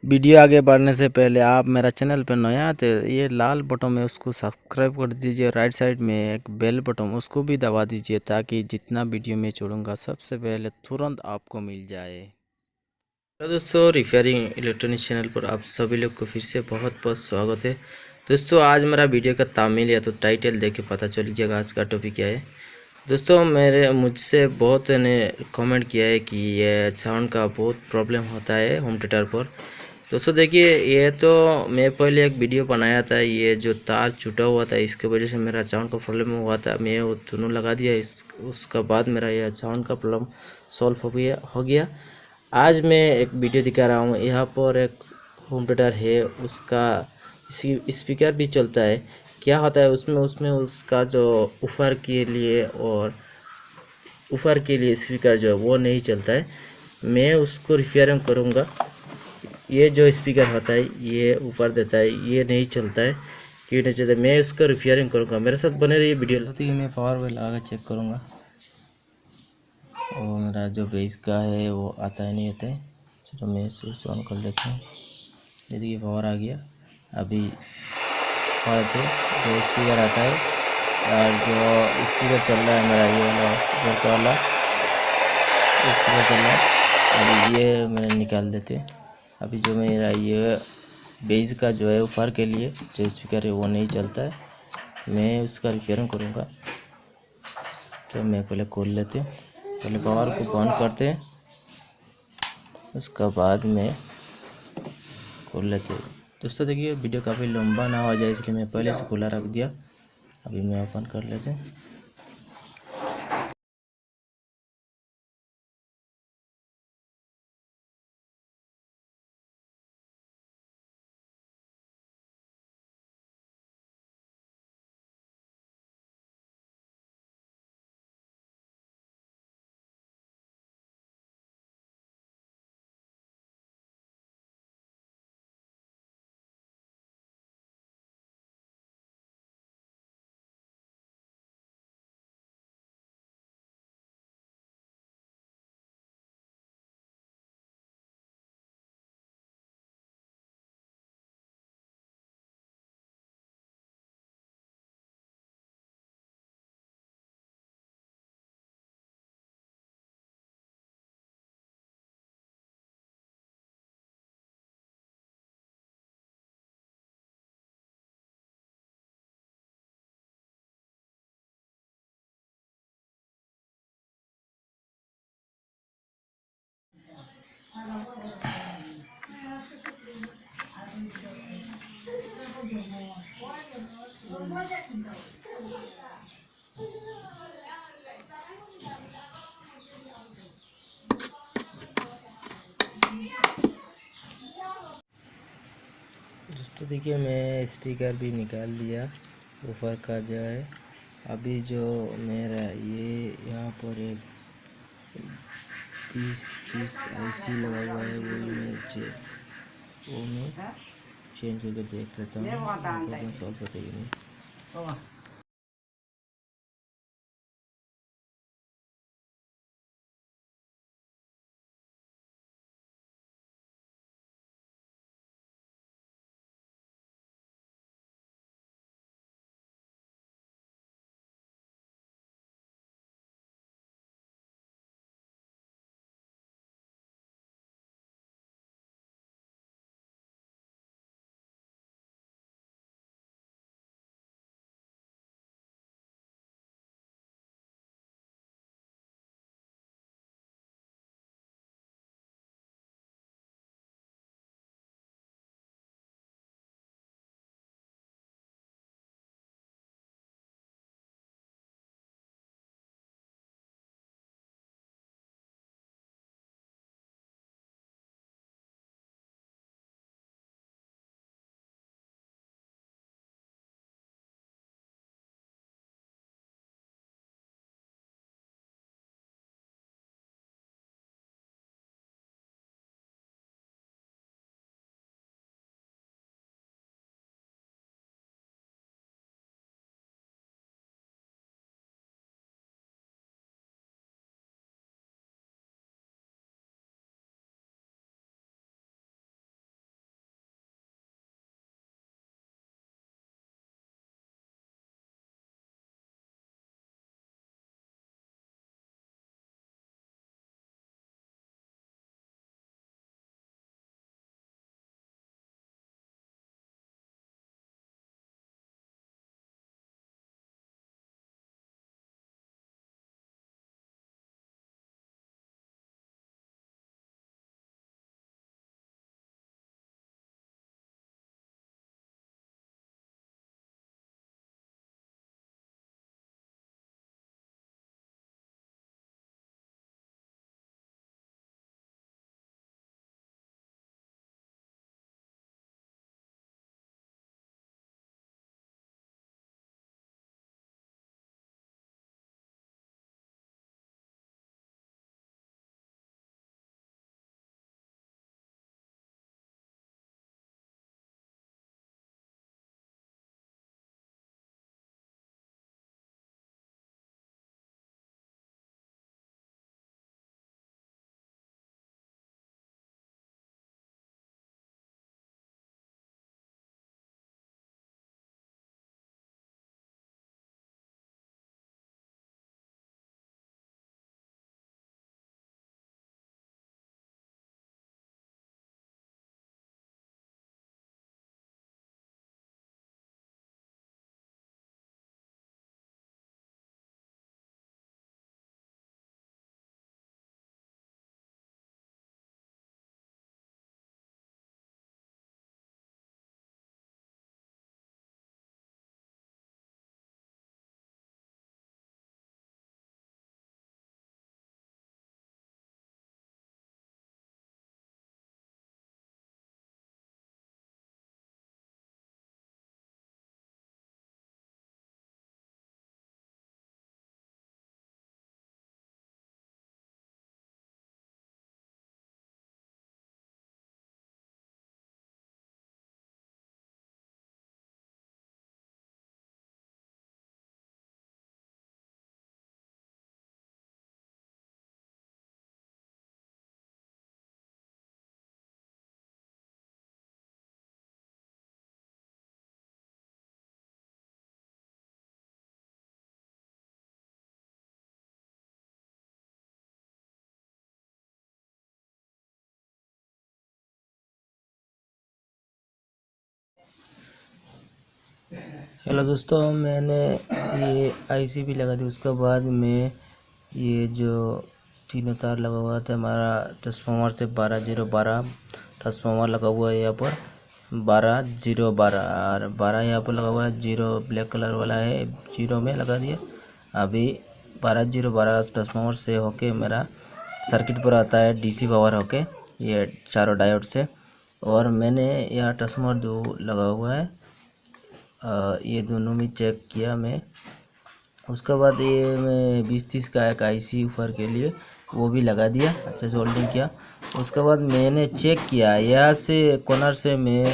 Video आगे बढ़ने से पहले आप मेरा चैनल पर नया आते ये लाल बटन में उसको सब्सक्राइब कर दीजिए। राइट साइड में एक बेल बटन उसको भी दबा दीजिए ताकि जितना वीडियो मैं छोड़ूंगा सबसे पहले तुरंत आपको मिल जाए। तो दोस्तों, रिपेयरिंग इलेक्ट्रॉनिक चैनल पर आप सभी लोग को फिर से बहुत बहुत स्वागत है। दोस्तों, आज मेरा वीडियो का तामिल या तो टाइटल देख के पता चल लीजिएगा आज का टॉपिक क्या है। दोस्तों, मुझसे बहुत ने कमेंट किया है कि ये साउंड का बहुत प्रॉब्लम होता है होम थिएटर पर। दोस्तों देखिए, ये तो मैं पहले एक वीडियो बनाया था, ये जो तार छूटा हुआ था इसके वजह से मेरा साउंड का प्रॉब्लम हुआ था। मैं वो दोनों लगा दिया, उसका बाद मेरा यह साउंड का प्रॉब्लम सॉल्व हो गया। आज मैं एक वीडियो दिखा रहा हूँ। यहाँ पर एक होम थिएटर है, उसका स्पीकर भी चलता है। क्या होता है उसमें उसमें उसका जो ऊपर के लिए स्पीकर जो है वो नहीं चलता है। मैं उसको रिपेयरिंग करूँगा। ये जो स्पीकर होता है ये ऊपर देता है, ये नहीं चलता है, क्यों नहीं चलता, मैं उसको रिपेयरिंग करूँगा। मेरे साथ बने रहिए वीडियो। तो ये मैं पावर बिल लगा चेक करूँगा। और मेरा जो बेस का है वो आता ही नहीं आता है। चलो मैं स्विच ऑन कर लेता हूँ। ये देखिए पावर आ गया। अभी पावर थे जो स्पीकर आता है और जो स्पीकर चल रहा है मेरा ये वाला ऊपर का वाला स्पीकर चल रहा है। अभी ये मैंने निकाल देते। अभी जो मेरा ये बेस का जो है ऊपर के लिए जो स्पीकर है वो नहीं चलता है, मैं उसका रिपेयरिंग करूँगा। तो मैं पहले खोल लेते, पहले पावर को बंद करते, उसका बाद में खोल लेते। दोस्तों देखिए, वीडियो काफ़ी लंबा ना हो जाए इसलिए मैं पहले से खुला रख दिया। अभी मैं ओपन कर लेते। दोस्तों देखिए, मैं स्पीकर भी निकाल दिया ऊपर का जो है। अभी जो मेरा ये यहाँ पर एक 20-30 IC लगा हुआ है, वो मैं चेंज करके देख लेता हूँ प्रॉब्लम सॉल्व होता है कि नहीं। हेलो दोस्तों, मैंने ये आईसी भी लगा दी। उसके बाद में ये जो तीनों तार लगा हुआ था हमारा ट्रांसफार्मर से 12-0-12 ट्रांसफार्मर लगा हुआ है यहाँ पर 12-0-12 और 12 यहाँ पर लगा हुआ है। 0 ब्लैक कलर वाला है, 0 में लगा दिया। अभी 12-0-12 ट्रांसफार्मर से होके मेरा सर्किट पर आता है डीसी पावर होके ये चारों डायोड से। और मैंने यहाँ ट्रांसफार्मर जो लगा हुआ है ये दोनों में चेक किया मैं। उसके बाद ये मैं 20-30 का एक आईसी ऊपर के लिए वो भी लगा दिया, अच्छे से होल्डिंग किया। उसके बाद मैंने चेक किया यहाँ से कॉर्नर से मैं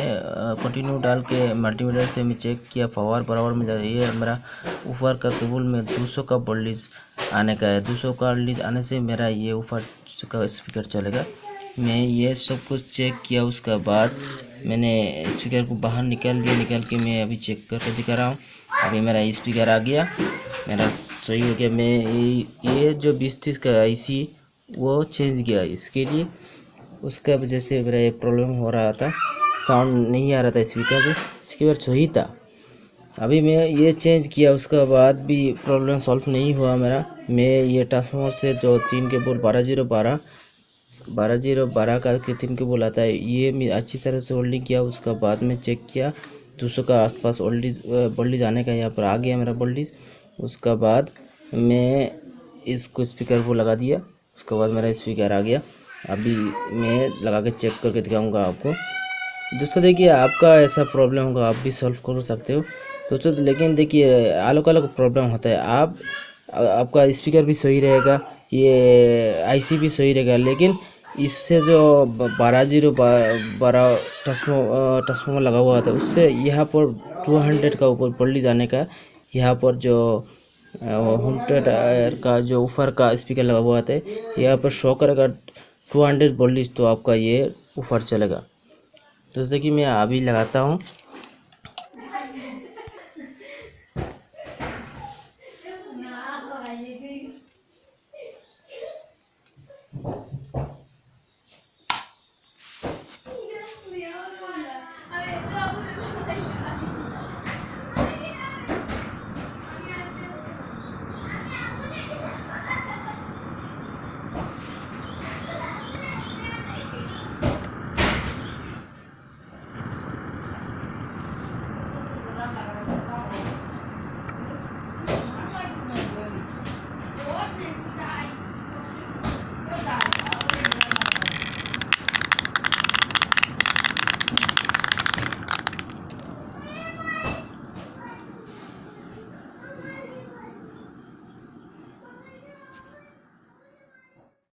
कंटिन्यू डाल के मल्टीमीटर से मैं चेक किया पावर बराबर में जा ये मेरा ऊपर का केबल में 200 का वोल्टेज आने का है। 200 का वोल्टेज आने से मेरा ये ऊपर का स्पीकर चलेगा। मैं ये सब कुछ चेक किया। उसके बाद मैंने स्पीकर को बाहर निकाल दिया। निकाल के मैं अभी चेक करके दिखा रहा हूँ। अभी मेरा स्पीकर आ गया, मेरा सही हो गया। मैं ये जो 20-30 का आईसी वो चेंज किया इसके लिए। उसका वजह से मेरा ये प्रॉब्लम हो रहा था, साउंड नहीं आ रहा था स्पीकर पे। स्पीकर सही था। अभी मैं ये चेंज किया, उसके बाद भी प्रॉब्लम सॉल्व नहीं हुआ मेरा। मैं ये ट्रांसफार्मर से जो 3 केबल 12-0-12 का के 3 केबल आता है ये मैं अच्छी तरह से होल्डिंग किया। उसका बाद में चेक किया 200 का आसपास वोल्टेज आने का यहाँ पर आ गया मेरा वोल्टेज। उसका बाद मैं इसको स्पीकर को लगा दिया। उसके बाद मेरा स्पीकर आ गया। अभी मैं लगा के चेक करके दिखाऊंगा आपको। दोस्तों देखिए, आपका ऐसा प्रॉब्लम होगा आप भी सॉल्व कर सकते हो दोस्तों। लेकिन देखिए अलग अलग प्रॉब्लम होता है। आपका स्पीकर भी सही रहेगा, ये आईसी भी सही रहेगा, लेकिन इससे जो 12-0-12 ट्रांसफार्मर लगा हुआ था उससे यहाँ पर 200 का ऊपर वोल्टेज जाने का यहाँ पर जो 100 का जो ऊपर का स्पीकर लगा हुआ था यहाँ पर शो करेगा 200 वोल्टेज, तो आपका ये ऊपर चलेगा। दोस्तों देखिए मैं अभी लगाता हूँ।